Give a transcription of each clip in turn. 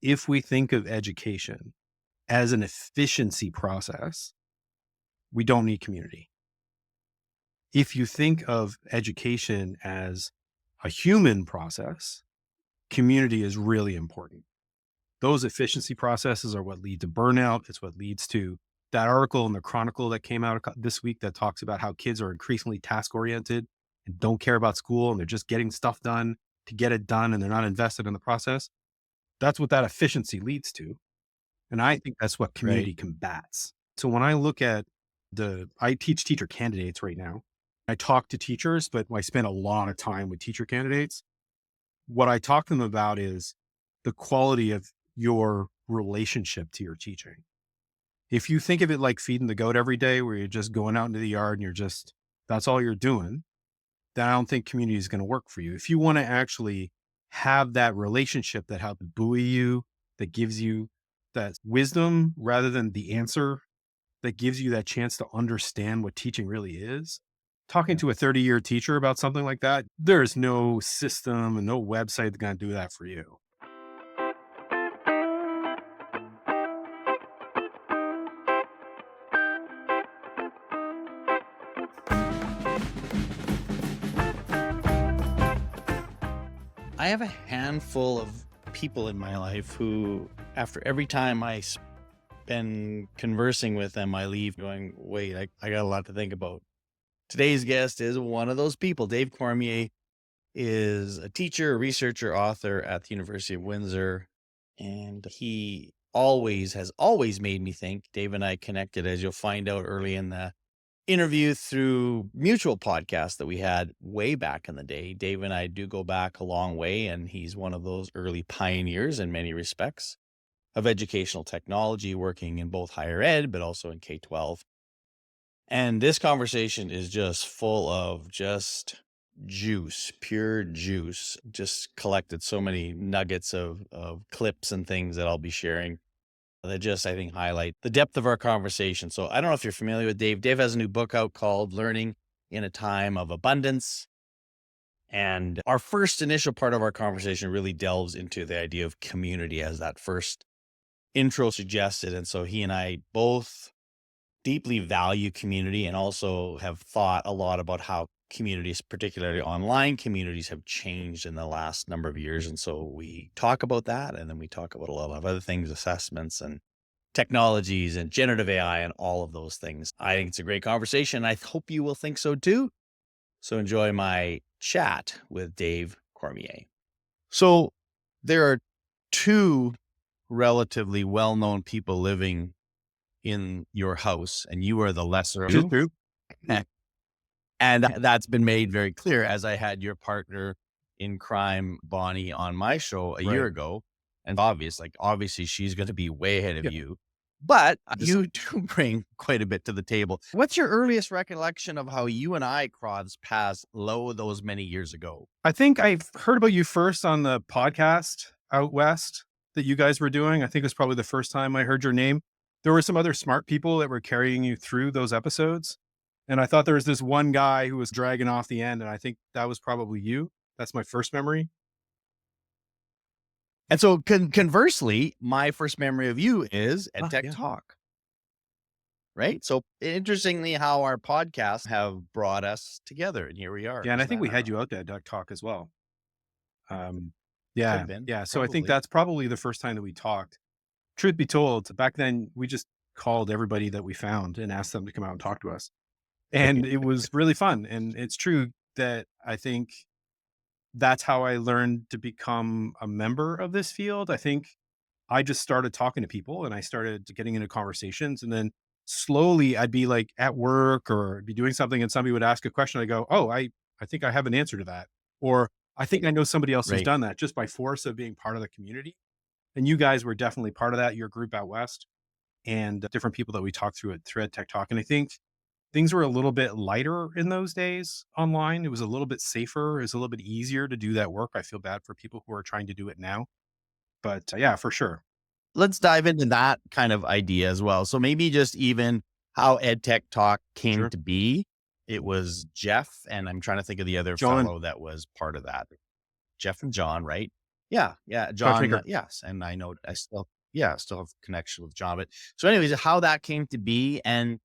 if we think of education as an efficiency process, we don't need community. If you think of education as a human process, community is really important. Those efficiency processes are what lead to burnout. It's what leads to that article in the Chronicle that came out this week that talks about how kids are increasingly task oriented and don't care about school and they're just getting stuff done to get it done and they're not invested in the process. That's what that efficiency leads to. And I think that's what Right. community combats. So when I look at I teach teacher candidates right now. I talk to teachers, but I spend a lot of time with teacher candidates. What I talk to them about is the quality of your relationship to your teaching. If you think of it like feeding the goat every day, where you're just going out into the yard and that's all you're doing, then I don't think community is going to work for you. If you want to actually have that relationship that helps buoy you, that gives you that wisdom rather than the answer, that gives you that chance to understand what teaching really is. Talking Yeah. to a 30-year teacher about something like that, there's no system and no website that's going to do that for you. I have a handful of people in my life who, after every time I spend conversing with them, I leave going, wait, I got a lot to think about. Today's guest is one of those people. Dave Cormier is a teacher, researcher, author at the University of Windsor. And he has always made me think. Dave and I connected, as you'll find out early in the interview, through mutual podcasts that we had way back in the day. Dave and I do go back a long way, and he's one of those early pioneers in many respects of educational technology, working in both higher ed, but also in K-12. And this conversation is just full of just juice, pure juice. Just collected so many nuggets of clips and things that I'll be sharing that just, I think, highlight the depth of our conversation. So I don't know if you're familiar with Dave. Dave has a new book out called Learning in a Time of Abundance. And our first initial part of our conversation really delves into the idea of community, as that first intro suggested. And so he and I both deeply value community and also have thought a lot about how communities, particularly online communities, have changed in the last number of years. And so we talk about that. And then we talk about a lot of other things, assessments and technologies and generative AI and all of those things. I think it's a great conversation. I hope you will think so too. So enjoy my chat with Dave Cormier. So there are two relatively well-known people living in your house, and you are the lesser of the two. And that's been made very clear, as I had your partner in crime, Bonnie, on my show a year Right. ago. And obviously she's going to be way ahead of Yeah. you, but you do bring quite a bit to the table. What's your earliest recollection of how you and I crossed paths those many years ago? I think I've heard about you first on the podcast out west that you guys were doing. I think it was probably the first time I heard your name. There were some other smart people that were carrying you through those episodes. And I thought there was this one guy who was dragging off the end. And I think that was probably you. That's my first memory. And so conversely, my first memory of you is Yeah. EdTechTalk. Right. So interestingly, how our podcasts have brought us together, and here we are. Yeah. And I Isn't think that we had you out there at Duck Talk as well. could Yeah. have been, Yeah. So I think probably. that's probably the first time that we talked. Truth be told, back then we just called everybody that we found and asked them to come out and talk to us. And it was really fun. And it's true that I think that's how I learned to become a member of this field. I think I just started talking to people and I started getting into conversations. And then slowly I'd be like at work or I'd be doing something and somebody would ask a question. I go, oh, I think I have an answer to that. Or I think I know somebody else who's Right. done that just by force of being part of the community. And you guys were definitely part of that, your group out west and different people that we talked through at EdTechTalk. And I think things were a little bit lighter in those days online. It was a little bit safer. It was a little bit easier to do that work. I feel bad for people who are trying to do it now. But yeah, for sure. Let's dive into that kind of idea as well. So maybe just even how EdTechTalk came Sure. to be. It was Jeff, and I'm trying to think of the other John. fellow that was part of that. Jeff and John, right? Yeah, yeah, Josh John, Maker. yes, and I know I still yeah, still have connection with John, but so anyways, how that came to be, and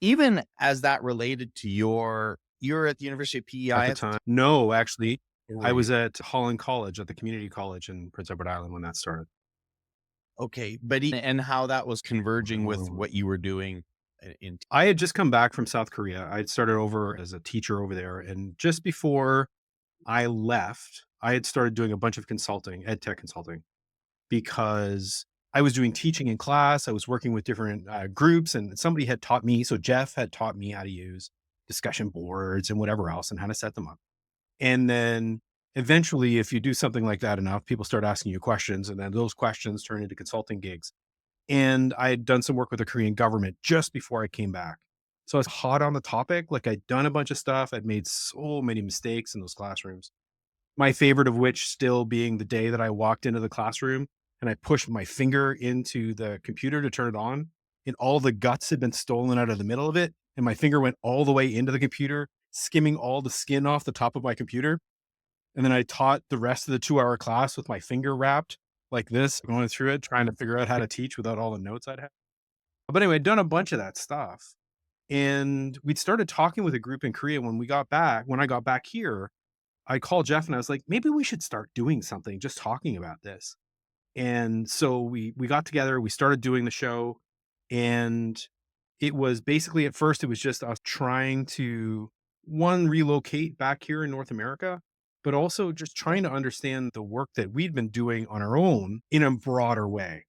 even as that related to you're at the University of At PEI the at the time. No, actually, or were I you? was at Holland College, at the community college in Prince Edward Island when that started. Okay, but and how that was converging with Oh. what you were doing in I had just come back from South Korea. I had started over as a teacher over there, and just before I left, I had started doing a bunch of consulting, ed tech consulting, because I was doing teaching in class. I was working with different groups, and somebody had taught me. So Jeff had taught me how to use discussion boards and whatever else, and how to set them up. And then eventually, if you do something like that enough, people start asking you questions, and then those questions turn into consulting gigs. And I had done some work with the Korean government just before I came back. So I was hot on the topic. Like I'd done a bunch of stuff. I'd made so many mistakes in those classrooms. My favorite of which still being the day that I walked into the classroom and I pushed my finger into the computer to turn it on, and all the guts had been stolen out of the middle of it. And my finger went all the way into the computer, skimming all the skin off the top of my computer. And then I taught the rest of the 2-hour class with my finger wrapped like this, going through it, trying to figure out how to teach without all the notes I'd had. But anyway, I'd done a bunch of that stuff. And we'd started talking with a group in Korea when we got back. When I got back here, I called Jeff and I was like, maybe we should start doing something, just talking about this. And so we got together, we started doing the show, and it was basically at first it was just us trying to one relocate back here in North America, but also just trying to understand the work that we'd been doing on our own in a broader way.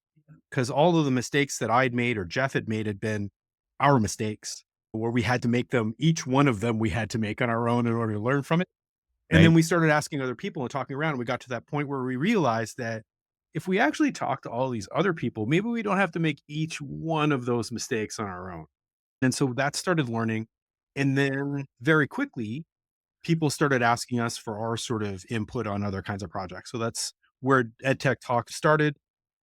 Because all of the mistakes that I'd made or Jeff had made had been our mistakes, where we had to make them, each one of them we had to make on our own in order to learn from it. And then right? we started asking other people and talking around, and we got to that point where we realized that if we actually talk to all these other people, maybe we don't have to make each one of those mistakes on our own. And so that started learning. And then very quickly, people started asking us for our sort of input on other kinds of projects. So that's where EdTechTalk started.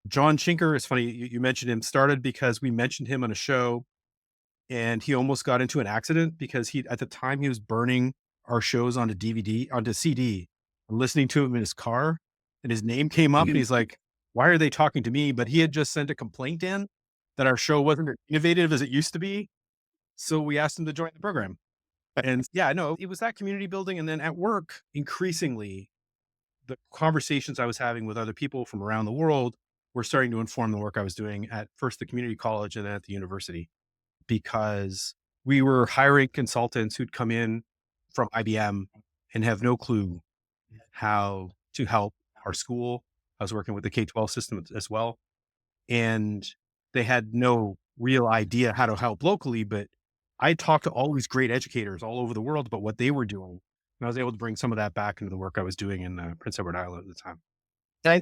John Chinker, it's funny you mentioned him, started because we mentioned him on a show and he almost got into an accident because he at the time he was burning our shows onto DVD, onto CD, and listening to him in his car, and his name came up, and he's like, "Why are they talking to me?" But he had just sent a complaint in that our show wasn't as innovative as it used to be, so we asked him to join the program. And yeah, no, it was that community building, and then at work, increasingly, the conversations I was having with other people from around the world were starting to inform the work I was doing at first the community college and then at the university because we were hiring consultants who'd come in from IBM and have no clue how to help our school. I was working with the K-12 system as well. And they had no real idea how to help locally, but I talked to all these great educators all over the world about what they were doing. And I was able to bring some of that back into the work I was doing in Prince Edward Island at the time. I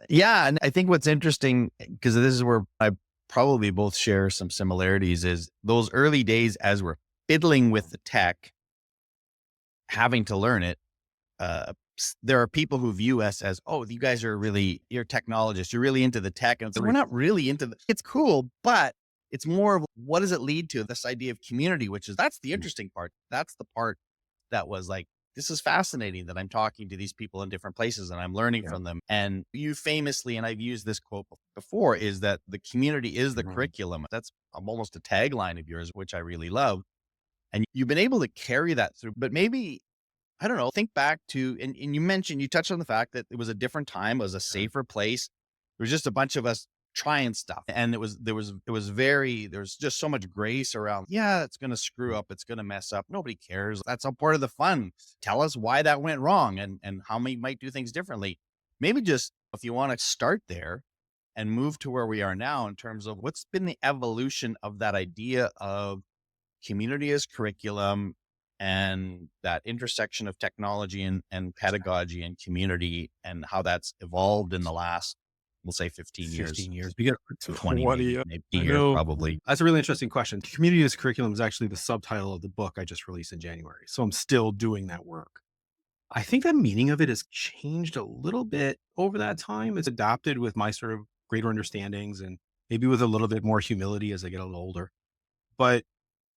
yeah, and I think what's interesting because this is where I probably both share some similarities is those early days as we're fiddling with the tech, having to learn it. There are people who view us as, oh, you guys are really, you're technologists, you're really into the tech. And so we're not really into it's cool, but it's more of what does it lead to? This idea of community, which is that's the interesting part. That's the part that was like, this is fascinating that I'm talking to these people in different places and I'm learning Yeah. from them. And you famously, and I've used this quote before, is that the community is the Mhm. curriculum. That's almost a tagline of yours, which I really love. And you've been able to carry that through, but maybe I don't know, think back to and you mentioned you touched on the fact that it was a different time, it was a safer place. There was just a bunch of us trying stuff. And it was very there's just so much grace around, yeah, it's gonna screw up, it's gonna mess up. Nobody cares. That's all part of the fun. Tell us why that went wrong and how we might do things differently. Maybe just if you want to start there and move to where we are now in terms of what's been the evolution of that idea of community as curriculum and that intersection of technology and pedagogy and community and how that's evolved in the last, we'll say 15 years, 15 years. We get 20, 20. maybe I years know. probably. That's a really interesting question. Community as curriculum is actually the subtitle of the book I just released in January. So I'm still doing that work. I think the meaning of it has changed a little bit over that time. It's adapted with my sort of greater understandings and maybe with a little bit more humility as I get a little older. But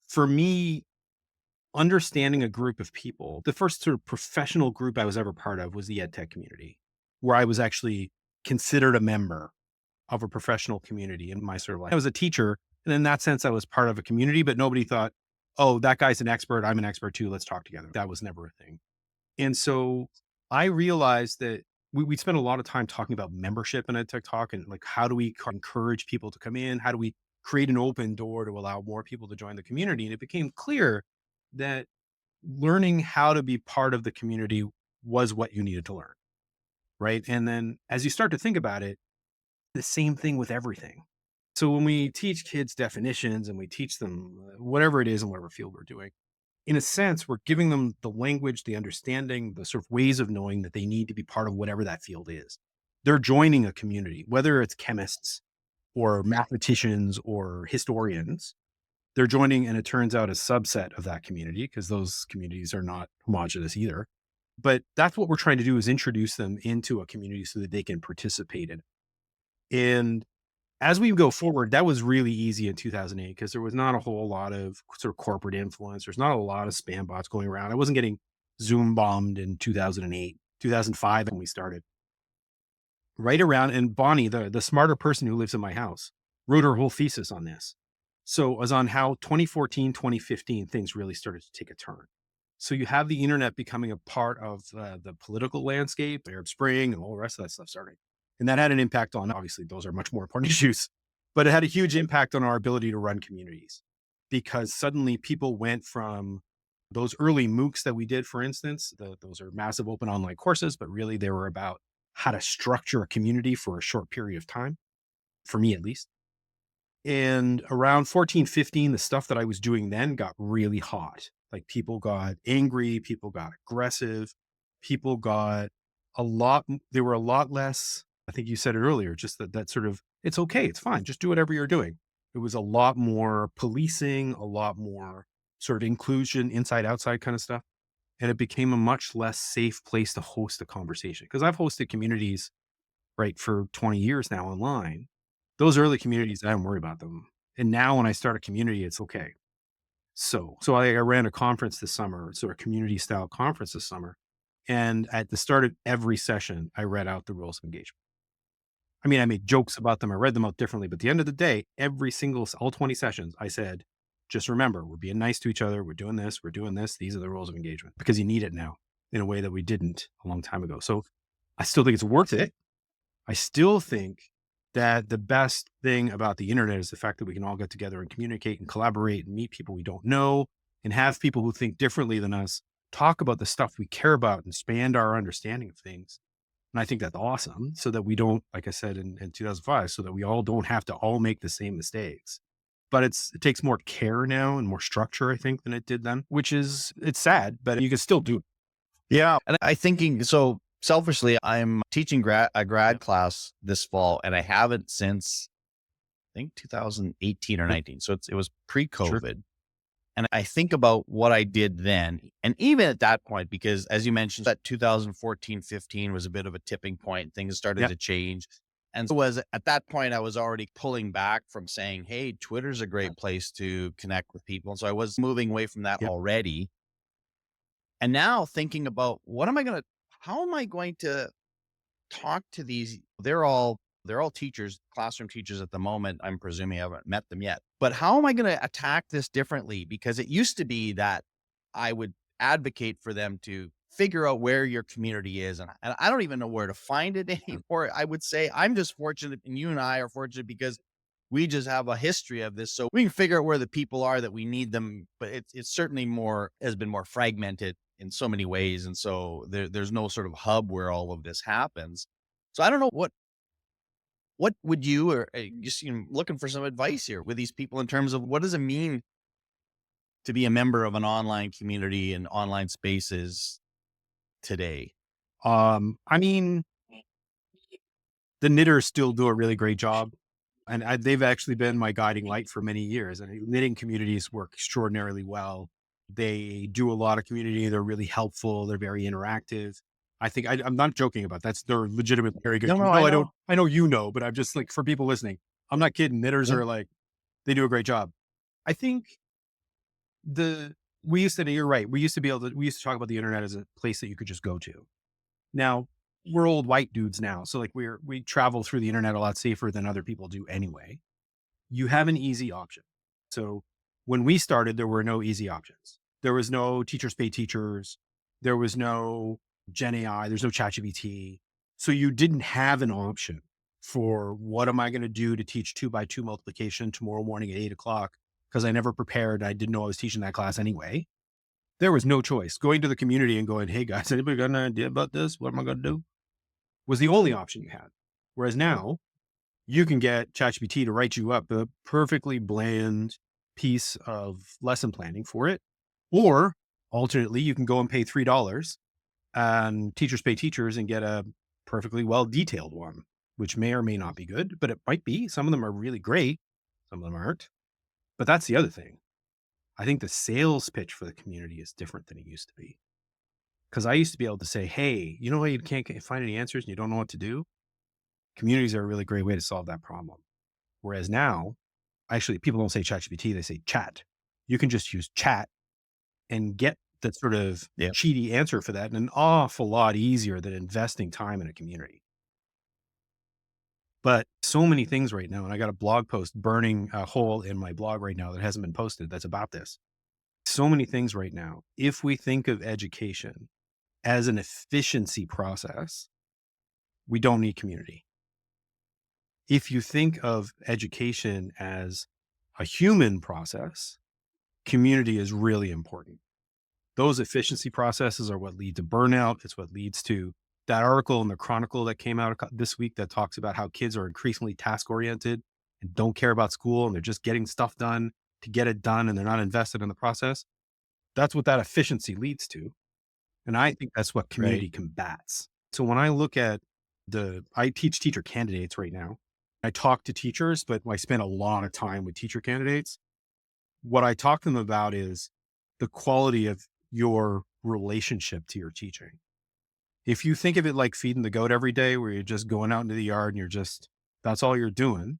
for me, understanding a group of people, the first sort of professional group I was ever part of was the ed tech community. where I was actually considered a member of a professional community in my sort of life. I was a teacher, and in that sense, I was part of a community, but nobody thought, oh, that guy's an expert. I'm an expert too. Let's talk together. That was never a thing. And so I realized that we spent a lot of time talking about membership in EdTech Talk and like, how do we encourage people to come in? How do we create an open door to allow more people to join the community? And it became clear that learning how to be part of the community was what you needed to learn. Right. And then as you start to think about it, the same thing with everything. So when we teach kids definitions and we teach them whatever it is in whatever field we're doing, in a sense, we're giving them the language, the understanding, the sort of ways of knowing that they need to be part of whatever that field is. They're joining a community, whether it's chemists or mathematicians or historians. They're joining, and it turns out a subset of that community because those communities are not homogenous either. But that's what we're trying to do is introduce them into a community so that they can participate in it. And as we go forward, that was really easy in 2008 because there was not a whole lot of sort of corporate influence. There's not a lot of spam bots going around. I wasn't getting Zoom bombed in 2008, 2005 when we started. Right around, and Bonnie, the smarter person who lives in my house, wrote her whole thesis on this. So it was on how 2014, 2015 things really started to take a turn. So you have the internet becoming a part of the political landscape, Arab Spring, and all the rest of that stuff starting. And that had an impact on, obviously, those are much more important issues, but it had a huge impact on our ability to run communities because suddenly people went from those early MOOCs that we did, for instance, those are massive open online courses, but really they were about how to structure a community for a short period of time, for me at least. And around 14, 15, the stuff that I was doing then got really hot. Like people got angry, people got aggressive, people got they were a lot less, I think you said it earlier, just that sort of, it's okay, it's fine, just do whatever you're doing. It was a lot more policing, a lot more sort of inclusion, inside outside kind of stuff. And it became a much less safe place to host a conversation. Because I've hosted communities, right, for 20 years now online. Those early communities, I don't worry about them. And now when I start a community, it's okay. So I ran a conference this summer, sort of community style conference this summer. And at the start of every session, I read out the rules of engagement. I mean, I made jokes about them. I read them out differently, but at the end of the day, all 20 sessions, I said, just remember, we're being nice to each other. We're doing this. We're doing this. These are the rules of engagement because you need it now in a way that we didn't a long time ago. So I still think it's worth it. I still think that the best thing about the internet is the fact that we can all get together and communicate and collaborate and meet people we don't know and have people who think differently than us talk about the stuff we care about and expand our understanding of things. And I think that's awesome so that we don't, like I said in 2005, so that we all don't have to all make the same mistakes. But it takes more care now and more structure, I think, than it did then, it's sad, but you can still do it. Yeah. And I thinking, so selfishly, I'm teaching a grad class this fall, and I haven't since I think 2018 or 19. So it was pre-COVID. Sure. And I think about what I did then. And even at that point, because as you mentioned, that 2014, 15 was a bit of a tipping point. Things started to change. And so was at that point, I was already pulling back from saying, hey, Twitter's a great place to connect with people. And so I was moving away from that already. And now thinking about how am I going to talk to these? They're all teachers, classroom teachers at the moment. I'm presuming I haven't met them yet, but how am I going to attack this differently? Because it used to be that I would advocate for them to figure out where your community is. And I don't even know where to find it anymore. I would say I'm just fortunate, and you and I are fortunate because we just have a history of this. So we can figure out where the people are that we need them, but it's certainly has been more fragmented in so many ways. And so there's no sort of hub where all of this happens. So I don't know what would you, or just looking for some advice here with these people in terms of what does it mean to be a member of an online community and online spaces today? I mean, the knitters still do a really great job. And they've actually been my guiding light for many years. And knitting communities work extraordinarily well. They do a lot of community. They're really helpful. They're very interactive. I think I'm not joking about that. They're legitimately very good. No, No, I I know. don't. I know but I'm just like for people listening. I'm not kidding. Knitters Yeah. are like they do a great job. I think you're right. We used to talk about the internet as a place that you could just go to. Now we're old white dudes now. So like we travel through the internet a lot safer than other people do anyway. You have an easy option. So when we started, there were no easy options. There was no teachers pay teachers. There was no Gen AI. There's no ChatGPT. So you didn't have an option for what am I going to do to teach 2 by 2 multiplication tomorrow morning at 8 o'clock? Because I never prepared. I didn't know I was teaching that class anyway. There was no choice. Going to the community and going, hey guys, anybody got an idea about this? What am I going to do? Was the only option you had. Whereas now you can get ChatGPT to write you up a perfectly bland piece of lesson planning for it. Or alternately, you can go and pay $3 and teachers pay teachers and get a perfectly well detailed one, which may or may not be good, but it might be. Some of them are really great. Some of them aren't. But that's the other thing. I think the sales pitch for the community is different than it used to be. Because I used to be able to say, hey, you know why you can't find any answers and you don't know what to do? Communities are a really great way to solve that problem. Whereas now, actually, people don't say ChatGPT, they say chat. You can just use chat and get that sort of Yeah. cheaty answer for that, and an awful lot easier than investing time in a community. But so many things right now, and I got a blog post burning a hole in my blog right now that hasn't been posted that's about this. So many things right now. If we think of education as an efficiency process, we don't need community. If you think of education as a human process, community is really important. Those efficiency processes are what lead to burnout. It's what leads to that article in the Chronicle that came out this week that talks about how kids are increasingly task oriented and don't care about school and they're just getting stuff done to get it done and they're not invested in the process. That's what that efficiency leads to. And I think that's what Right. community combats. So when I look at I teach teacher candidates right now. I talk to teachers, but I spend a lot of time with teacher candidates. What I talk to them about is the quality of your relationship to your teaching. If you think of it like feeding the goat every day, where you're just going out into the yard and that's all you're doing,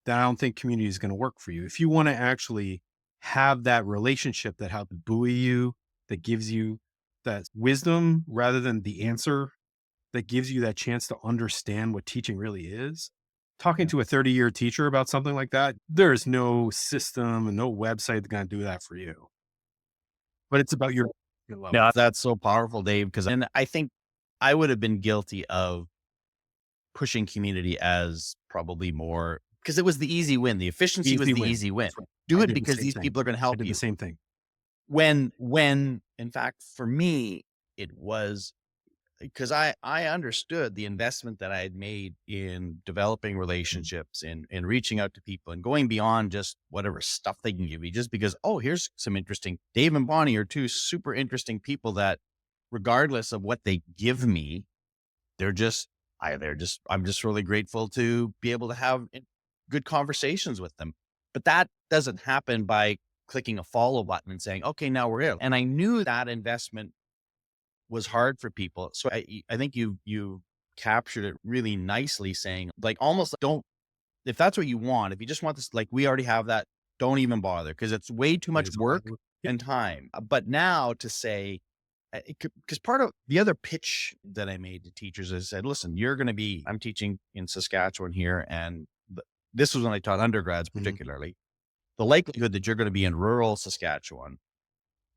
then I don't think community is going to work for you. If you want to actually have that relationship that helps buoy you, that gives you that wisdom rather than the answer, that gives you that chance to understand what teaching really is. Talking Yeah. to a 30-year teacher about something like that, there's no system and no website that's going to do that for you. But it's about your level. No, that's so powerful, Dave. Because, and I think I would have been guilty of pushing community as probably more because it was the easy win. The efficiency was Easy the win. easy win. That's right. Do I it did the because same these thing. people are going to I help did the you. same thing. When in fact, for me, it was because I understood the investment that I had made in developing relationships and reaching out to people and going beyond just whatever stuff they can give me, just because, oh, here's some interesting Dave and Bonnie are two super interesting people that regardless of what they give me, they're just I'm just really grateful to be able to have good conversations with them. But that doesn't happen by clicking a follow button and saying, okay, now we're in. And I knew that investment was hard for people. So I think you captured it really nicely saying like almost don't if that's what you want, if you just want this, like we already have that, don't even bother because it's way too It much is a lot work of work. and time. But now to say, because part of the other pitch that I made to teachers is said, listen, I'm teaching in Saskatchewan here. And this was when I taught undergrads, Mhm. particularly the likelihood that you're going to be in rural Saskatchewan,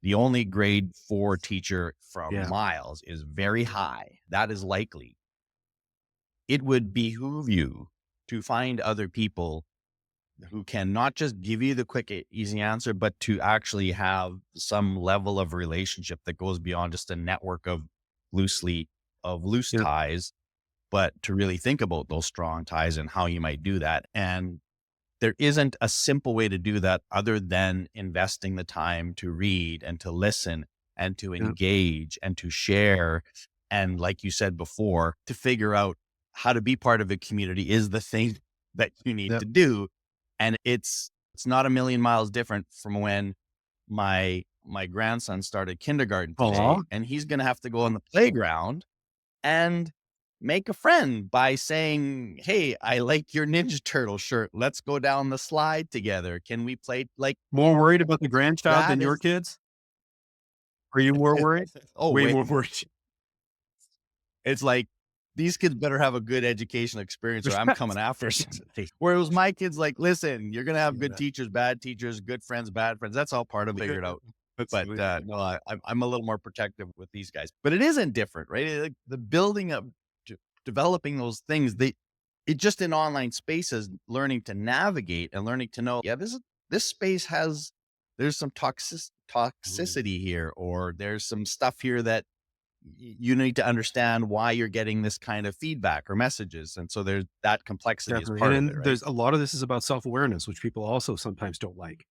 the only grade 4 teacher from Yeah. miles is very high. That is likely. It would behoove you to find other people who can not just give you the quick, easy answer, but to actually have some level of relationship that goes beyond just a network of loose Yeah. ties, but to really think about those strong ties and how you might do that. And there isn't a simple way to do that other than investing the time to read and to listen and to Yeah. engage and to share. And like you said before, to figure out how to be part of a community is the thing that you need Yep. to do. And it's not a million miles different from when my grandson started kindergarten Aw. today, and he's going to have to go on the playground and make a friend by saying, "Hey, I like your Ninja Turtle shirt. Let's go down the slide together. Can we play?" Like More worried about the grandchild that than your is, kids? Are you more worried? oh, Way wait, more worried. it's like these kids better have a good educational experience or I'm coming after something. Where it was my kids like, listen, you're going to have good Yeah. teachers, bad teachers, good friends, bad friends. That's all part of it. Yeah. Figured out. But Absolutely. no, I'm a little more protective with these guys. But it isn't different, right? Like the building up, developing those things. It just in online spaces, learning to navigate and learning to know, yeah, this space has there's some Mhm. toxicity here, or there's some stuff here that you need to understand why you're getting this kind of feedback or messages. And so there's that complexity is Definitely. And part of it, then right? there's a lot of this is about self-awareness, which people also sometimes don't like.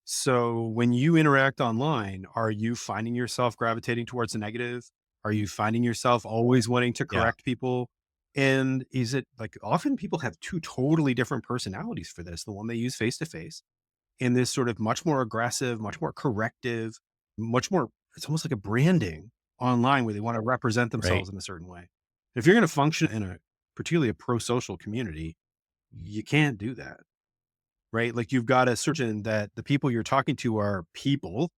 So when you interact online, are you finding yourself gravitating towards the negative? Are you finding yourself always wanting to Yeah. correct people? And is it like often people have two totally different personalities for this, the one they use face to face and this sort of much more aggressive, much more corrective, much more, it's almost like a branding online where they want to represent Right. themselves in a certain way. If you're going to function in a particularly a pro-social community, you can't do that, right? Like you've got to certain that the people you're talking to are people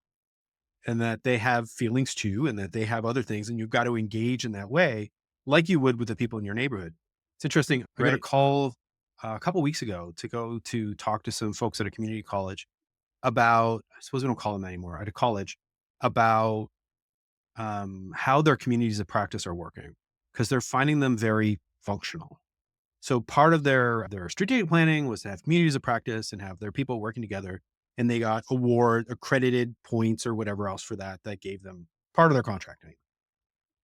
and that they have feelings too, and that they have other things, and you've got to engage in that way, like you would with the people in your neighborhood. It's interesting. I got a Right. call a couple weeks ago to go to talk to some folks at a community college about, I suppose we don't call them anymore, at a college, about how their communities of practice are working because they're finding them very functional. So part of their strategic planning was to have communities of practice and have their people working together, and they got accredited points or whatever else for that that gave them part of their contracting.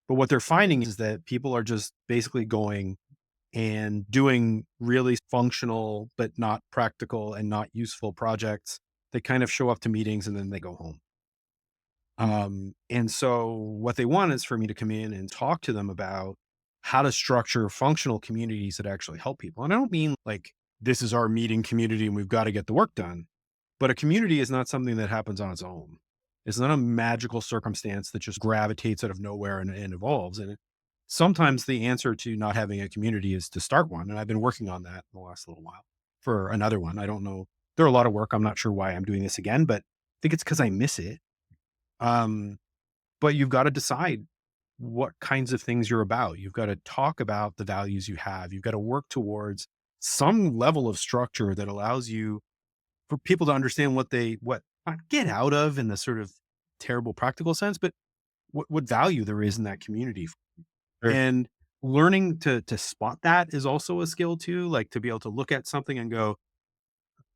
But what they're finding is that people are just basically going and doing really functional but not practical and not useful projects. They kind of show up to meetings and then they go home. And so what they want is for me to come in and talk to them about how to structure functional communities that actually help people. And I don't mean like this is our meeting community and we've got to get the work done, but a community is not something that happens on its own. It's not a magical circumstance that just gravitates out of nowhere and evolves. And sometimes the answer to not having a community is to start one. And I've been working on that in the last little while for another one. I don't know. There are a lot of work. I'm not sure why I'm doing this again, but I think it's because I miss it. Um, but you've got to decide what kinds of things you're about. You've got to talk about the values you have. You've got to work towards some level of structure that allows you for people to understand what not get out of in the sort of terrible practical sense, but what value there is in that community. Sure. And learning to spot that is also a skill too, like to be able to look at something and go,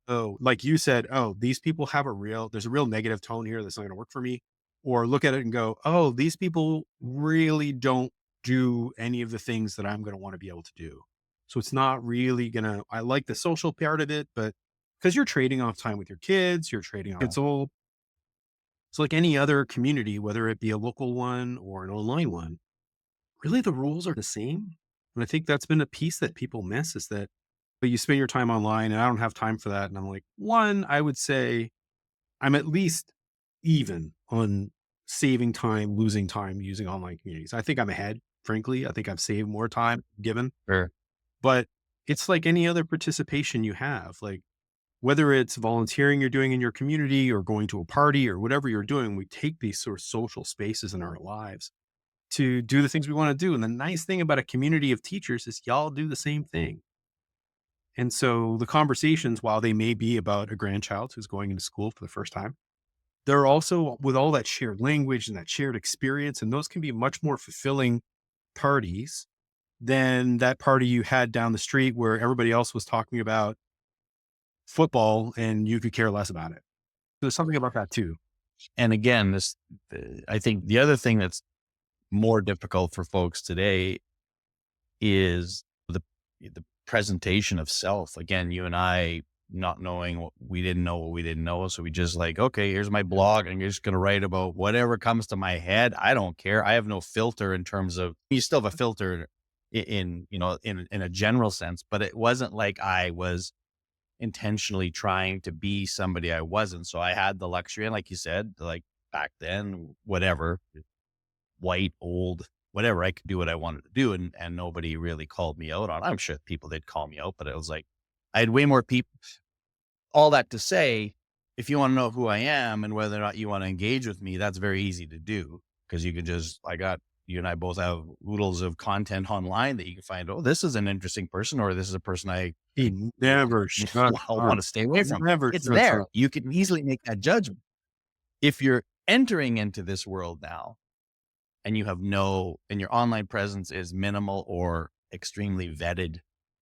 oh, like you said, oh, these people have there's a real negative tone here that's not going to work for me. Or look at it and go, oh, these people really don't do any of the things that I'm going to want to be able to do. So it's not really going to, I like the social part of it, but because you're trading off time with your kids, you're trading off, it's all, so like any other community, whether it be a local one or an online one, really the rules are the same. And I think that's been a piece that people miss is that, but you spend your time online and I don't have time for that. And I'm like, one, I would say I'm at least even on saving time, losing time using online communities. I think I'm ahead, frankly. I think I've saved more time given, Sure. but it's like any other participation you have, like whether it's volunteering you're doing in your community or going to a party or whatever you're doing, we take these sort of social spaces in our lives to do the things we want to do. And the nice thing about a community of teachers is y'all do the same thing. And so the conversations, while they may be about a grandchild who's going into school for the first time, they're also with all that shared language and that shared experience. And those can be much more fulfilling parties than that party you had down the street where everybody else was talking about football and you could care less about it. There's something about that too. And again, I think the other thing that's more difficult for folks today is the presentation of self. Again, you and I not knowing what we didn't know what we didn't know. So we just like, okay, here's my blog. I'm just gonna write about whatever comes to my head. I don't care. I have no filter in terms of you still have a filter in in a general sense, but it wasn't like I was intentionally trying to be somebody I wasn't. So I had the luxury, and like you said, like back then, whatever, white, old, whatever, I could do what I wanted to do, and nobody really called me out on. I'm sure people did call me out, but it was like I had way more people. All that to say, if you want to know who I am and whether or not you want to engage with me, that's very easy to do because you can just I got you and I both have oodles of content online that you can find, oh, this is an interesting person, or this is a person I He never shuts want up. to stay away from. Never It's shuts there. up. You can easily make that judgment. If you're entering into this world now and you have and your online presence is minimal or extremely vetted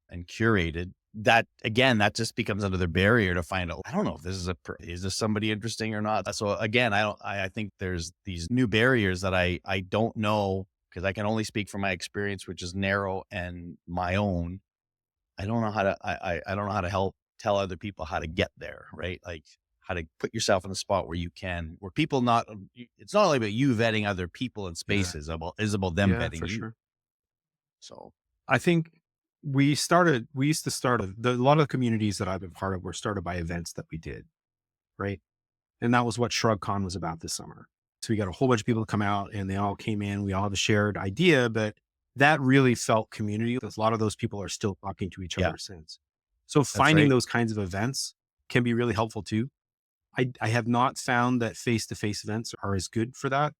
and curated, that again, that just becomes another barrier to find out. I don't know if this is is this somebody interesting or not. So again, I think there's these new barriers that I don't know, because I can only speak from my experience, which is narrow and my own. I don't know how to, I don't know how to help tell other people how to get there, right? Like how to put yourself in a spot where you can, where people not, it's not only about you vetting other people in Yeah. spaces, is about them Yeah, vetting for you. sure. So I think we used to start a lot of the communities that I've been part of were started by events that we did, right? And that was what ShrugCon was about this summer. So we got a whole bunch of people to come out and they all came in. We all have a shared idea, but that really felt community. A lot of those people are still talking to each yeah, other since. So that's finding right. those kinds of events can be really helpful too. I have not found that face-to-face events are as good for that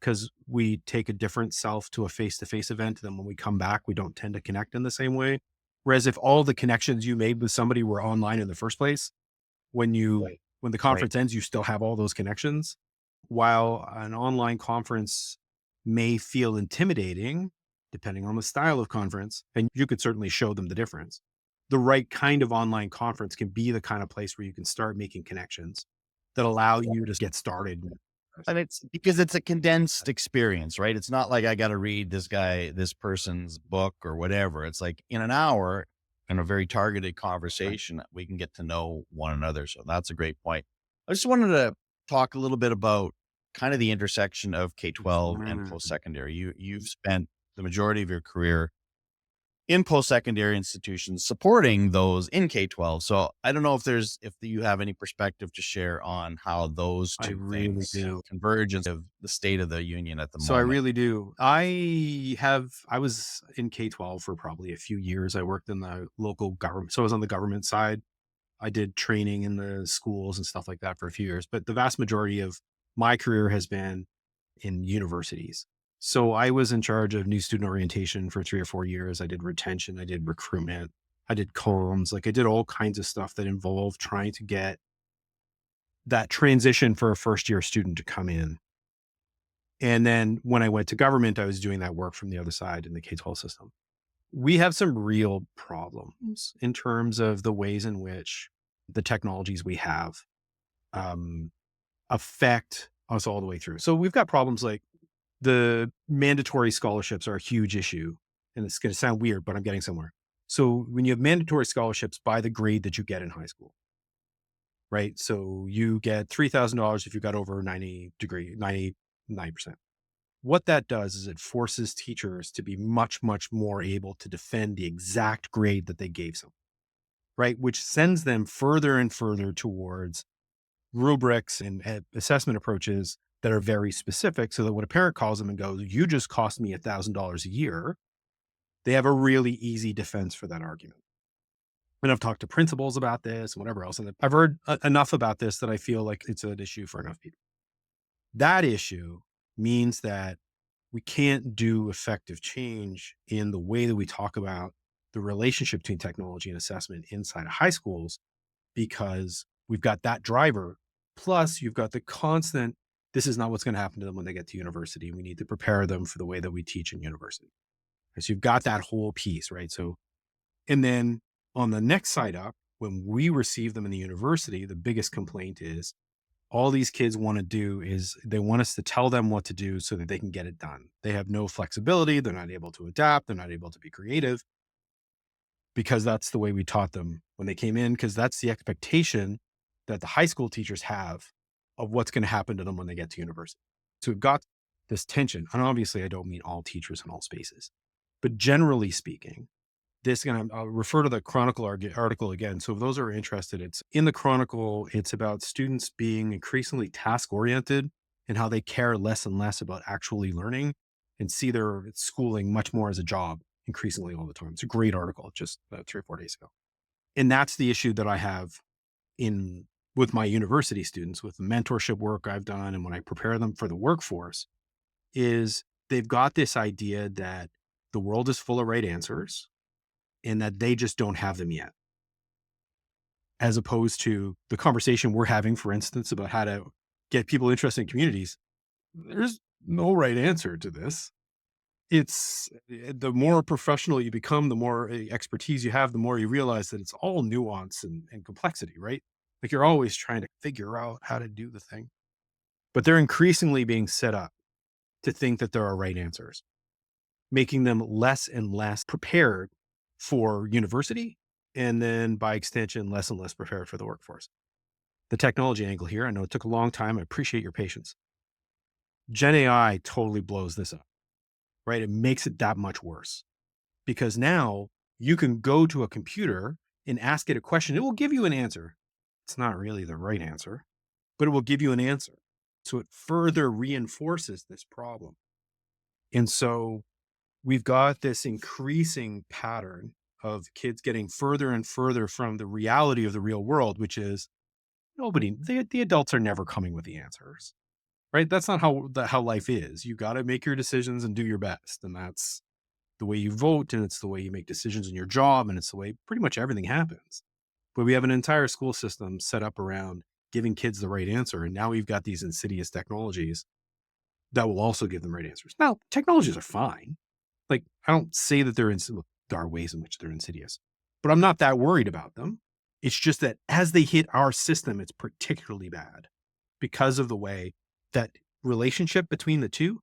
because we take a different self to a face-to-face event. Then when we come back, we don't tend to connect in the same way. Whereas if all the connections you made with somebody were online in the first place, Right. when the Right. conference ends, you still have all those connections. While an online conference may feel intimidating, depending on the style of conference, and you could certainly show them the difference. The right kind of online conference can be the kind of place where you can start making connections that allow you to get started. And it's because it's a condensed experience, right? It's not like I got to read this person's book or whatever. It's like in an hour, in a very targeted Right. conversation, we can get to know one another. So that's a great point. I just wanted to talk a little bit about kind of the intersection of K-12 and Mm. post-secondary. You've spent the majority of your career in post-secondary institutions supporting those in K-12. So I don't know if you have any perspective to share on how those I two really things do. converge of the state of the union at the So I moment. really do. I was in K-12 for probably a few years. I worked in the local government. So I was on the government side. I did training in the schools and stuff like that for a few years, but the vast majority of my career has been in universities. So I was in charge of new student orientation for 3 or 4 years. I did retention, I did recruitment, I did comms, like I did all kinds of stuff that involved trying to get that transition for a first year student to come in. And then when I went to government, I was doing that work from the other side in the K-12 system. We have some real problems in terms of the ways in which the technologies we have um, affect us all the way through. So we've got problems like the mandatory scholarships are a huge issue. And it's going to sound weird, but I'm getting somewhere. So when you have mandatory scholarships by the grade that you get in high school, right? So you get $3,000 if you got over 99%. What that does is it forces teachers to be much, much more able to defend the exact grade that they gave someone, right? Which sends them further and further towards rubrics and assessment approaches that are very specific so that when a parent calls them and goes, you just cost me $1,000 a year, they have a really easy defense for that argument. And I've talked to principals about this and whatever else. And I've heard enough about this that I feel like it's an issue for enough people. That issue means that we can't do effective change in the way that we talk about the relationship between technology and assessment inside of high schools because we've got that driver. Plus, you've got the constant, this is not what's going to happen to them when they get to university. We need to prepare them for the way that we teach in university. So you've got that whole piece, right? So, and then on the next side up, when we receive them in the university, the biggest complaint is all these kids want to do is they want us to tell them what to do so that they can get it done. They have no flexibility. They're not able to adapt. They're not able to be creative because that's the way we taught them when they came in, because that's the expectation that the high school teachers have of what's going to happen to them when they get to university. So we've got this tension. And obviously, I don't mean all teachers in all spaces, but generally speaking, this and I'll refer to the Chronicle article again. So if those are interested, it's in the Chronicle. It's about students being increasingly task oriented and how they care less and less about actually learning and see their schooling much more as a job increasingly all the time. It's a great article just 3 or 4 days ago. And that's the issue that I have in with my university students with the mentorship work I've done and when I prepare them for the workforce is They've got this idea that the world is full of right answers and that they just don't have them yet, as opposed to the conversation we're having, for instance, about how to get people interested in communities. There's no right answer to this. It's the more professional you become, the more expertise you have, the more you realize that it's all nuance and complexity, right? Like you're always trying to figure out how to do the thing, but they're increasingly being set up to think that there are right answers, making them less and less prepared for university. And then by extension, less and less prepared for the workforce. The technology angle here, I know it took a long time. I appreciate your patience. Gen AI totally blows this up, right? It makes it that much worse because now you can go to a computer and ask it a question. It will give you an answer. It's not really the right answer, but it will give you an answer. So it further reinforces this problem. And so we've got this increasing pattern of kids getting further and further from the reality of the real world, which is the adults are never coming with the answers, right? That's not how life is. You got to make your decisions and do your best. And that's the way you vote. And it's the way you make decisions in your job. And it's the way pretty much everything happens. But we have an entire school system set up around giving kids the right answer. And now we've got these insidious technologies that will also give them right answers. Now, technologies are fine. Like, I don't say that there are ways in which they're insidious, but I'm not that worried about them. It's just that as they hit our system, it's particularly bad because of the way that relationship between the two.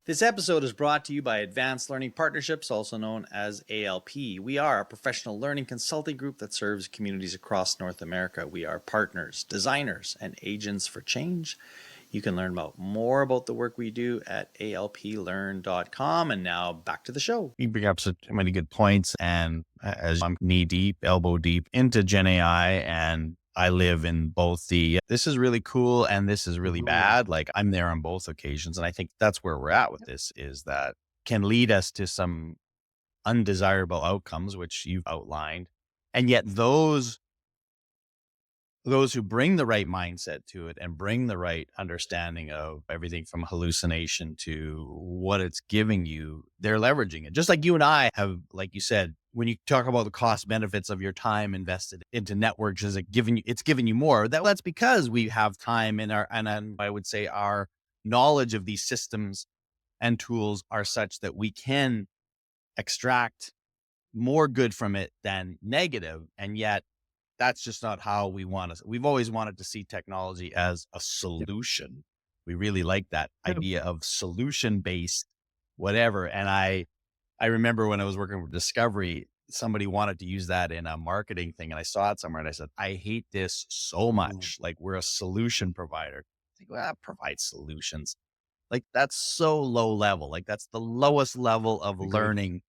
This episode is brought to you by Advanced Learning Partnerships, also known as ALP. We are a professional learning consulting group that serves communities across North America. We are partners, designers, and agents for change. You can learn more about the work we do at alplearn.com. And now back to the show. You bring up so many good points. And as I'm knee deep, elbow deep into Gen AI, and I live in both this is really cool and this is really bad. Like I'm there on both occasions. And I think that's where we're at with this, is that can lead us to some undesirable outcomes, which you've outlined. And yet those who bring the right mindset to it and bring the right understanding of everything from hallucination to what it's giving you, they're leveraging it. Just like you and I have, like you said, when you talk about the cost benefits of your time invested into networks, it's giving you more. That's because we have time in and I would say our knowledge of these systems and tools are such that we can extract more good from it than negative. And yet that's just not how we want to. We've always wanted to see technology as a solution. We really like that idea of solution-based whatever. And I remember when I was working with Discovery, somebody wanted to use that in a marketing thing. And I saw it somewhere and I said, I hate this so much. Like we're a solution provider. I think, well, provide solutions. Like that's so low level. Like that's the lowest level of learning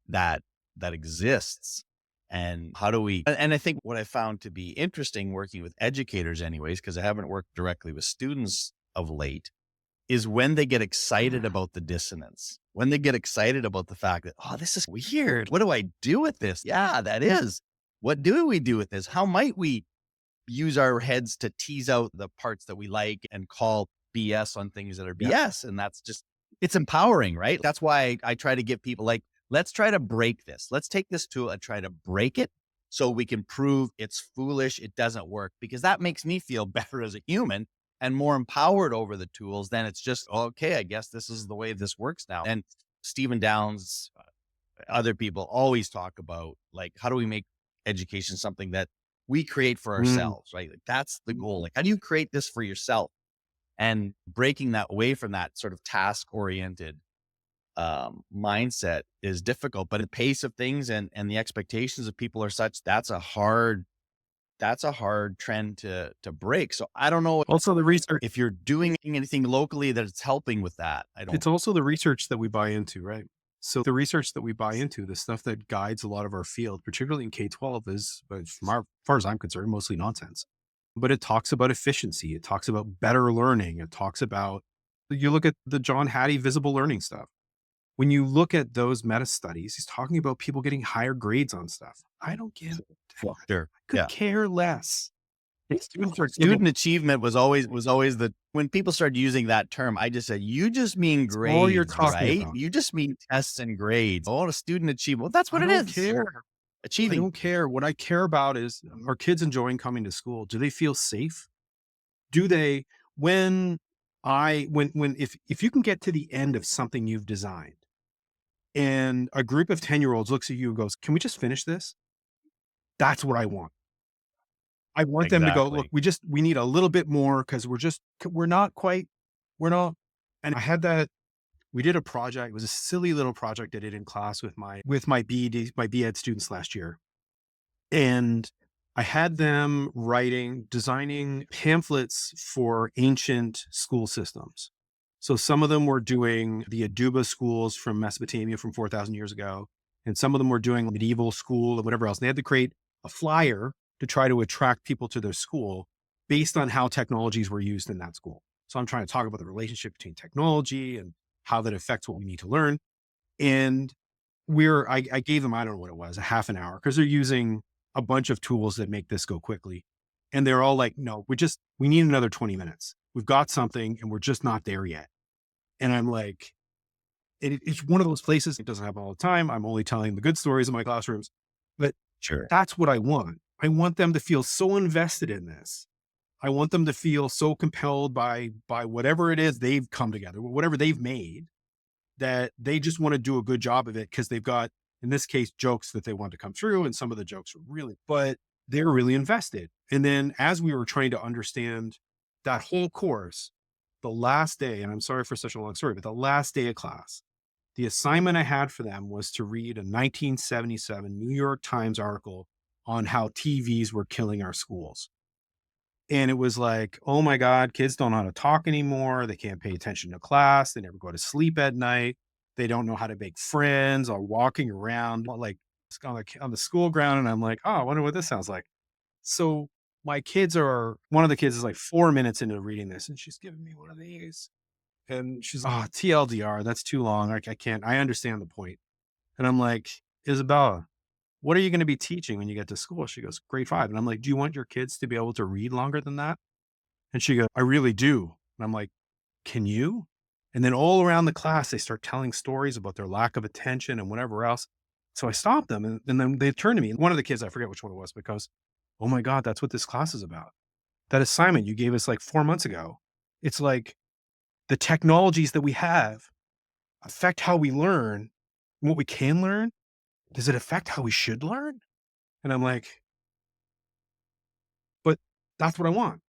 that exists. And how do we, and I think what I found to be interesting working with educators anyways, because I haven't worked directly with students of late, is when they get excited about the dissonance, when they get excited about the fact that, oh, this is weird. What do I do with this? Yeah, that is. What do we do with this? How might we use our heads to tease out the parts that we like and call BS on things that are BS? And that's just, it's empowering, right? That's why I try to get people like, let's try to break this. Let's take this tool and try to break it so we can prove it's foolish, it doesn't work, because that makes me feel better as a human and more empowered over the tools than it's just, okay, I guess this is the way this works now. And Stephen Downes, other people always talk about, like, how do we make education something that we create for ourselves, right? Like that's the goal. Like, how do you create this for yourself? And breaking that away from that sort of task-oriented mindset is difficult, but the pace of things and the expectations of people are such, that's a hard trend to break. So I don't know. Also the research, if you're doing anything locally that it's helping with that. It's also the research that we buy into, right? So the research that we buy into, the stuff that guides a lot of our field, particularly in K-12 is, but as far as I'm concerned, mostly nonsense. But it talks about efficiency. It talks about better learning. It talks about, you look at the John Hattie visible learning stuff. When you look at those meta studies, he's talking about people getting higher grades on stuff. I don't give a Sure. I could care less. Students are giving Student achievement was always the when people started using that term, I just said, "You just mean it's all you're grades, talking right? about. You just mean tests and grades. Oh, the student achievement. Well, that's I what it don't is. care. I Achieving." don't care. What I care about is, are kids enjoying coming to school? Do they feel safe? Do they when when if you can get to the end of something you've designed and a group of 10-year-olds looks at you and goes, "Can we just finish this?" That's what I want. I want them to go, "Look, Exactly. we need a little bit more because we're not quite, we're not." And I had that. We did a project. It was a silly little project I did in class with my BEd students last year. And I had them designing pamphlets for ancient school systems. So some of them were doing the Aduba schools from Mesopotamia from 4,000 years ago. And some of them were doing medieval school and whatever else. And they had to create a flyer to try to attract people to their school based on how technologies were used in that school. So I'm trying to talk about the relationship between technology and how that affects what we need to learn. And I gave them, I don't know what it was, a half an hour because they're using a bunch of tools that make this go quickly. And they're all like, no, we need another 20 minutes. We've got something and we're just not there yet. And I'm like, it's one of those places. It doesn't happen all the time. I'm only telling the good stories in my classrooms, but Sure. that's what I want. I want them to feel so invested in this. I want them to feel so compelled by whatever it is they've come together, whatever they've made, that they just want to do a good job of it because they've got, in this case, jokes that they want to come through. And some of the jokes are really, but they're really invested. And then as we were trying to understand that whole course, the last day, and I'm sorry for such a long story, but the last day of class, the assignment I had for them was to read a 1977 New York Times article on how TVs were killing our schools. And it was like, oh my God, kids don't know how to talk anymore. They can't pay attention to class. They never go to sleep at night. They don't know how to make friends or walking around like on the school ground. And I'm like, oh, I wonder what this sounds like. So one of the kids is like 4 minutes into reading this and she's giving me one of these. And she's, oh, TLDR, that's too long. I can't, I understand the point. And I'm like, Isabella, what are you going to be teaching when you get to school? She goes, grade 5. And I'm like, do you want your kids to be able to read longer than that? And she goes, I really do. And I'm like, can you? And then all around the class, they start telling stories about their lack of attention and whatever else. So I stopped them and then they turned to me. One of the kids, I forget which one it was, because, oh my God, that's what this class is about. That assignment you gave us like 4 months ago. It's like the technologies that we have affect how we learn, what we can learn. Does it affect how we should learn? And I'm like, but that's what I want,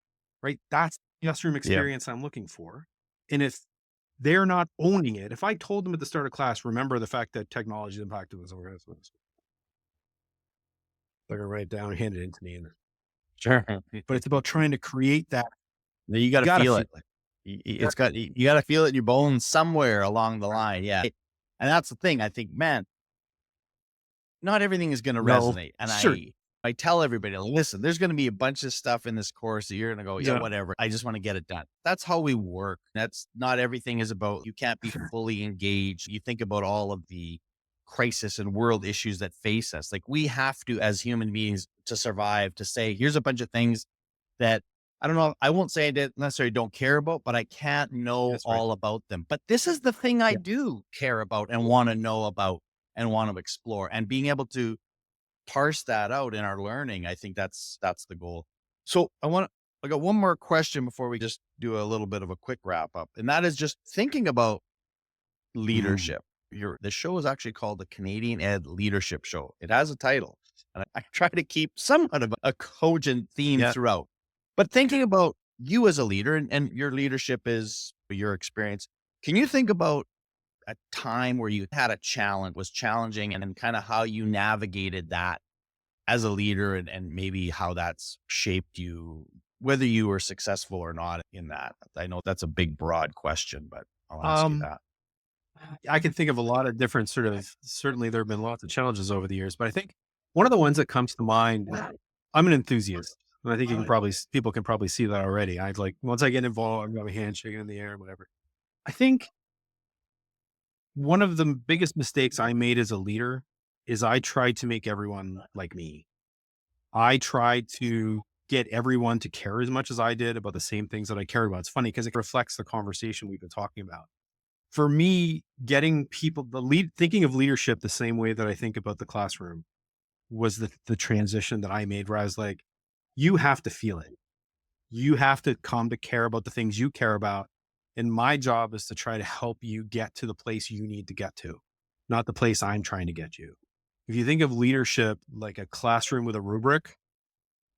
right? That's the classroom Yep. experience I'm looking for. And if they're not owning it, if I told them at the start of class, remember the fact that technology is impacted this organism, they're going to write it down and hand it in to me. Sure. But it's about trying to create that. No, you You gotta got to feel feel it. it. You gotta feel it in your bones somewhere along the line. Yeah. And that's the thing. I think, man, not everything is gonna No, resonate. And sure. I tell everybody, listen, there's gonna be a bunch of stuff in this course that you're gonna go, yeah, Yeah. whatever. I just want to get it done. That's how we work. That's not everything is about you can't be Sure. fully engaged. You think about all of the crisis and world issues that face us. Like we have to, as human beings, to survive, to say, here's a bunch of things that I don't know. I won't say I did necessarily don't care about, but I can't know That's right. all about them. But this is the thing I Yeah. do care about and want to know about and want to explore and being able to parse that out in our learning. I think that's the goal. So I got one more question before we just do a little bit of a quick wrap up. And that is just thinking about Mm. leadership. The show is actually called the Canadian Ed Leadership Show. It has a title, and I try to keep somewhat of a cogent theme Yeah. throughout. But thinking about you as a leader and your leadership is your experience, can you think about a time where you had a challenge, was challenging, and then kind of how you navigated that as a leader and maybe how that's shaped you, whether you were successful or not in that? I know that's a big, broad question, but I'll ask you Um, that. I can think of a lot of different certainly there have been lots of challenges over the years, but I think one of the ones that comes to mind, I'm an enthusiast. And I think people can probably see that already. I'd like, once I get involved, I'm going to have a handshake in the air and whatever. I think one of the biggest mistakes I made as a leader is I tried to make everyone like me. I tried to get everyone to care as much as I did about the same things that I care about. It's funny because it reflects the conversation we've been talking about. For me, getting people thinking of leadership the same way that I think about the classroom was the transition that I made where I was like, you have to feel it. You have to come to care about the things you care about. And my job is to try to help you get to the place you need to get to, not the place I'm trying to get you. If you think of leadership like a classroom with a rubric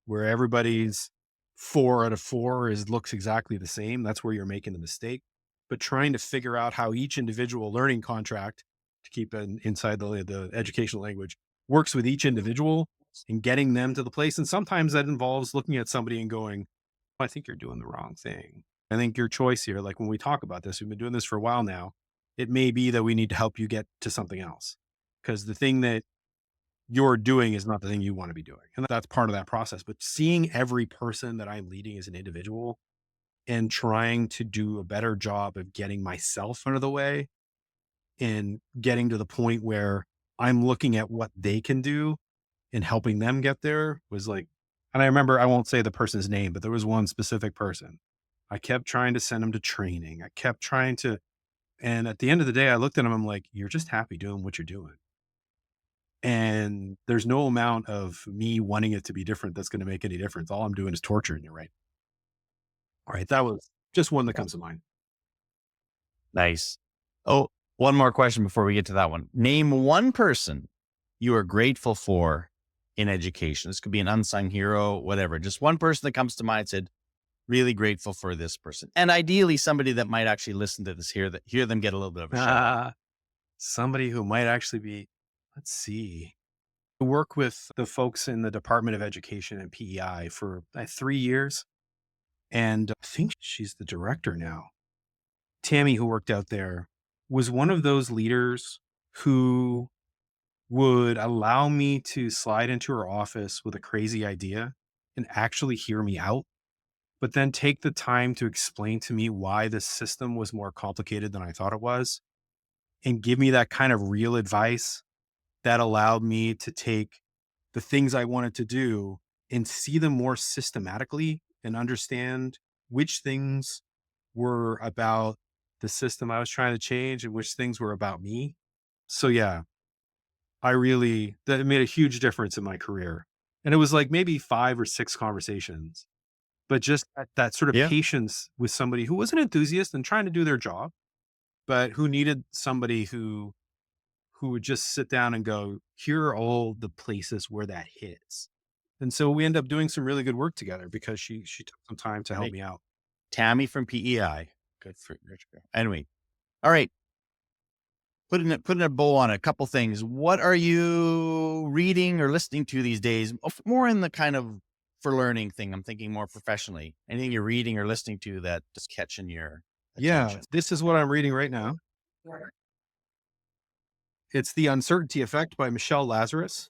where everybody's 4 out of 4 looks exactly the same, that's where you're making the mistake. But trying to figure out how each individual learning contract, to keep inside the educational language, works with each individual and getting them to the place. And sometimes that involves looking at somebody and going, I think you're doing the wrong thing. I think your choice here, like when we talk about this, we've been doing this for a while now. It may be that we need to help you get to something else because the thing that you're doing is not the thing you want to be doing. And that's part of that process. But seeing every person that I'm leading as an individual and trying to do a better job of getting myself out of the way and getting to the point where I'm looking at what they can do and helping them get there was like, and I remember, I won't say the person's name, but there was one specific person. I kept trying to send him to training. I kept trying to, and at the end of the day, I looked at him, I'm like, you're just happy doing what you're doing. And there's no amount of me wanting it to be different that's going to make any difference. All I'm doing is torturing you, right? All right. That was just one that comes to mind. Nice. Oh, one more question before we get to that one. Name one person you are grateful for in education. This could be an unsung hero, whatever. Just one person that comes to mind said, really grateful for this person. And ideally somebody that might actually listen to this here, that hear them get a little bit of a shout out. Somebody who might actually be, let's see, I work with the folks in the Department of Education and PEI for 3 years. And I think she's the director now. Tammy, who worked out there, was one of those leaders who would allow me to slide into her office with a crazy idea and actually hear me out, but then take the time to explain to me why the system was more complicated than I thought it was and give me that kind of real advice that allowed me to take the things I wanted to do and see them more systematically and understand which things were about the system I was trying to change and which things were about me. So yeah, that made a huge difference in my career. And it was like maybe 5 or 6 conversations, but just that sort of Yeah. patience with somebody who was an enthusiast and trying to do their job, but who needed somebody who would just sit down and go, here are all the places where that hits. And so we end up doing some really good work together because she took some time to help Right. me out. Tammy from PEI. Good for you. Anyway. All right. Putting a bow on a couple things. What are you reading or listening to these days? More in the kind of for learning thing. I'm thinking more professionally. Anything you're reading or listening to that is catching your Yeah, attention? this is what I'm reading right now. It's The Uncertainty Effect by Michelle Lazarus.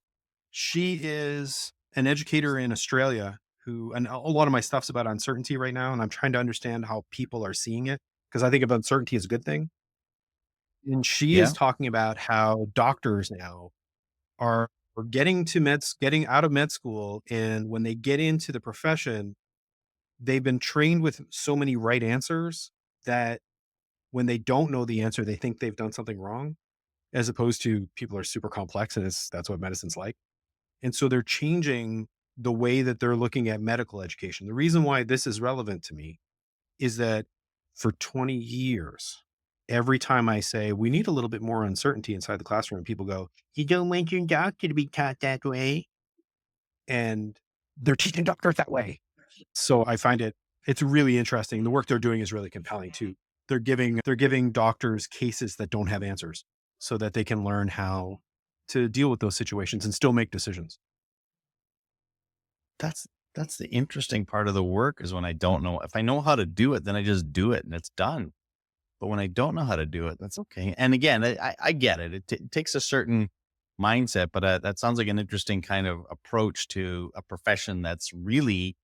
She is an educator in Australia and a lot of my stuff's about uncertainty right now. And I'm trying to understand how people are seeing it because I think of uncertainty as a good thing. And she is Yeah. talking about how doctors now are getting out of med school. And when they get into the profession, they've been trained with so many right answers that when they don't know the answer, they think they've done something wrong, as opposed to people are super complex and that's what medicine's like. And so they're changing the way that they're looking at medical education. The reason why this is relevant to me is that for 20 years, every time I say we need a little bit more uncertainty inside the classroom, people go, you don't want your doctor to be taught that way. And they're teaching doctors that way. So I find it's really interesting. The work they're doing is really compelling too. They're giving doctors cases that don't have answers so that they can learn how to deal with those situations and still make decisions. That's that's the interesting part of the work is when I don't know. If I know how to do it, then I just do it and it's done. But when I don't know how to do it, that's okay. And again, I get it. It takes a certain mindset, but that sounds like an interesting kind of approach to a profession that's really,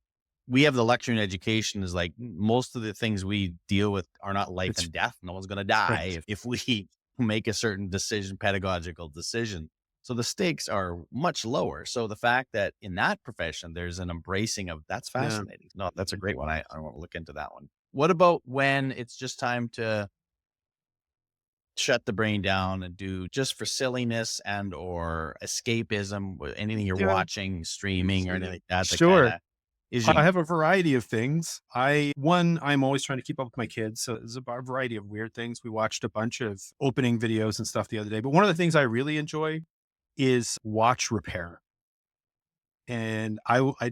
we have the lecture in education is like most of the things we deal with are not life It's and death. No one's going to right. die if we make a certain decision, pedagogical decision. So the stakes are much lower. So the fact that in that profession, there's an embracing of that's Yeah. fascinating. No, that's a great one. I want to look into that one. What about when it's just time to shut the brain down and do just for silliness and or escapism, anything you're Yeah. watching, streaming or anything like that, that kind Sure. of is I you have a variety of things. I'm always trying to keep up with my kids. So there's a variety of weird things. We watched a bunch of opening videos and stuff the other day. But one of the things I really enjoy is watch repair. And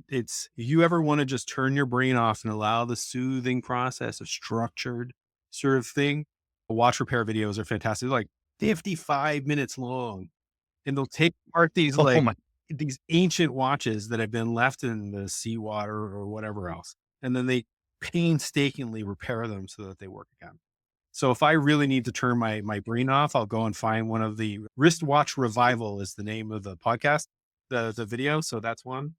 it's, if you ever want to just turn your brain off and allow the soothing process of structured sort of thing, watch repair videos are fantastic. They're like 55 minutes long, and they'll take apart oh my these ancient watches that have been left in the seawater or whatever else, and then they painstakingly repair them so that they work again. So if I really need to turn my brain off, I'll go and find one of the wristwatch revival is the name of the podcast, the video. So that's one.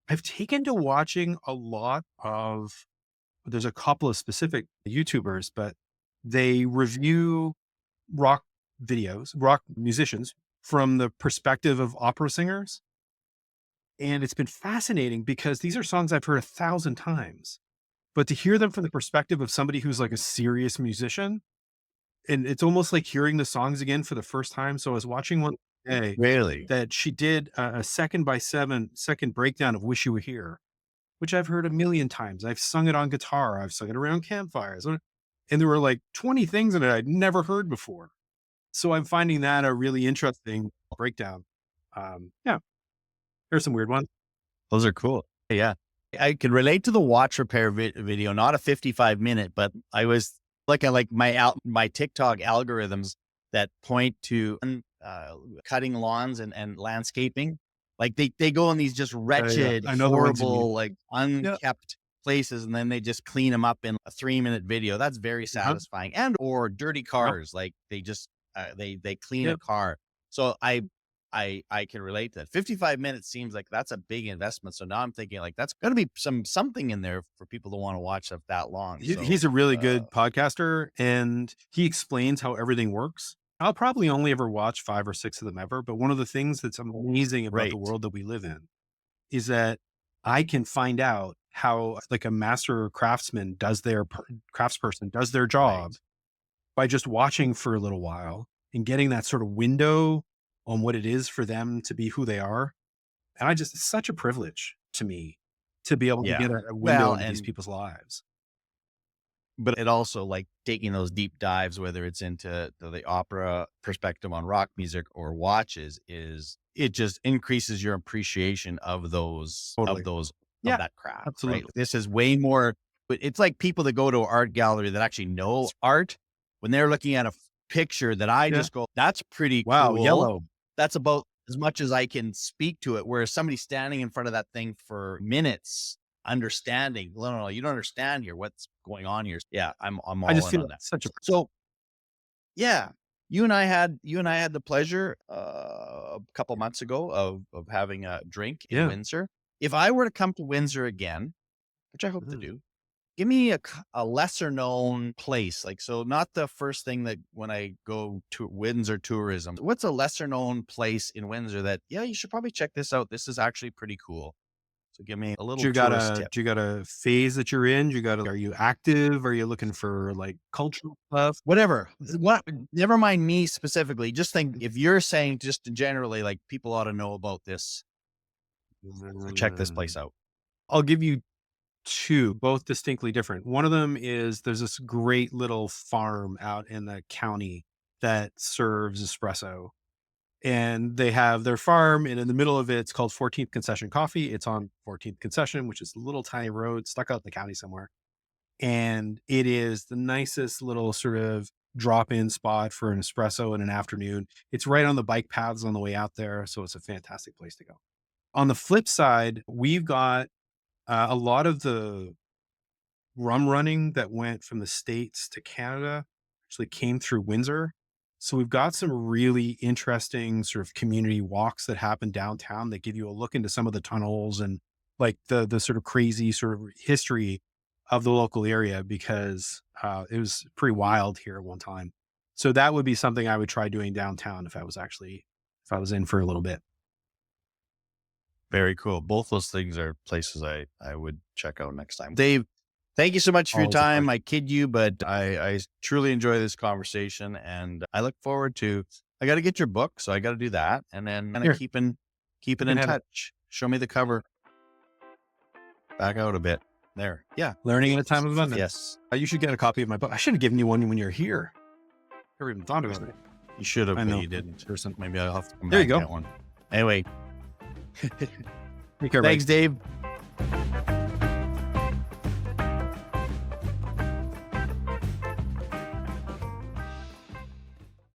I've taken to watching a lot of, there's a couple of specific YouTubers, but they review rock videos, rock musicians from the perspective of opera singers. And it's been fascinating because these are songs I've heard 1,000 times, but to hear them from the perspective of somebody who's like a serious musician, and it's almost like hearing the songs again for the first time. So I was watching one today really? that she did a 7x7 second breakdown of Wish You Were Here, which I've heard a million times. I've sung it on guitar. I've sung it around campfires. And there were like 20 things in it I'd never heard before. So I'm finding that a really interesting breakdown. Yeah, there's some weird ones. Those are cool. Yeah. I could relate to the watch repair video, not a 55-minute, but I was looking at like my TikTok algorithms that point to cutting lawns and landscaping. Like they go in these just Yeah, wretched, I know the ones you mean. horrible, like Yeah. unkept places, and then they just clean them up in a 3-minute video. That's very Uh-huh. satisfying. And or dirty Yep. cars, like they just they clean a Yep. car. So I can relate to that. 55 minutes seems like that's a big investment. So now I'm thinking like that's got to be something in there for people to want to watch of that long. He's So a really good podcaster, and he explains how everything works. I'll probably only ever watch 5 or 6 of them ever, but one of the things that's amazing about the right, world that we live in is that I can find out how like a master craftsman does craftsperson does their job right. by just watching for a little while and getting that sort of window on what it is for them to be who they are. And it's such a privilege to me to be able to Yeah. get a window Well, into these and people's lives. but it also like taking those deep dives, whether it's into the opera perspective on rock music or watches, is it just increases your appreciation of Totally. of Yeah, that craft, right? absolutely. This is way more. But it's like people that go to an art gallery that actually know art when they're looking at a picture that I Yeah. just go, that's pretty Wow, cool. yellow. That's about as much as I can speak to it. Whereas somebody standing in front of that thing for minutes understanding. No, no, no, you don't understand here what's going on here. Yeah, I'm I all just in feel on that. it's such a So yeah, you and I had the pleasure a couple months ago of having a drink in yeah. Windsor. If I were to come to Windsor again, which I hope to Mhm. do, give me a lesser known place. Like so, not the first thing that when I go to Windsor tourism. What's a lesser known place in Windsor that yeah you should probably check this out. This is actually pretty cool. So give me a little tourist tip. Do you got a phase that you're in? Are you active? Are you looking for like cultural stuff? Whatever. What never mind me specifically. Just think if you're saying just generally like people ought to know about this, check this place Mm. out. I'll give you 2, both distinctly different. One of them is there's this great little farm out in the county that serves espresso. And they have their farm, and in the middle of it, it's called 14th Concession Coffee. It's on 14th Concession, which is a little tiny road stuck out in the county somewhere. And it is the nicest little sort of drop-in spot for an espresso in an afternoon. It's right on the bike paths on the way out there, so it's a fantastic place to go. On the flip side, we've got a lot of the rum running that went from the States to Canada actually came through Windsor. So we've got some really interesting sort of community walks that happen downtown that give you a look into some of the tunnels and like the sort of crazy sort of history of the local area because it was pretty wild here at one time. So that would be something I would try doing downtown if I was actually if I was in for a little bit. Very cool. Both those things are places I would check out next time. Dave, thank you so much for your Always a time. pleasure. I kid you, but I truly enjoy this conversation, and I look forward to. I got to get your book, so I got to do that, and then kind Here, of keeping you can in have it. touch. Show me the cover. Back out a bit. There. Yeah. Learning in a Time of Abundance. Yes. You should get a copy of my book. I should have given you one when you're here. Never even thought about it. You should have, I but know. you didn't. Person. Maybe I'll have to come There back you to go. that one. Anyway, Take care, buddy. thanks, Dave.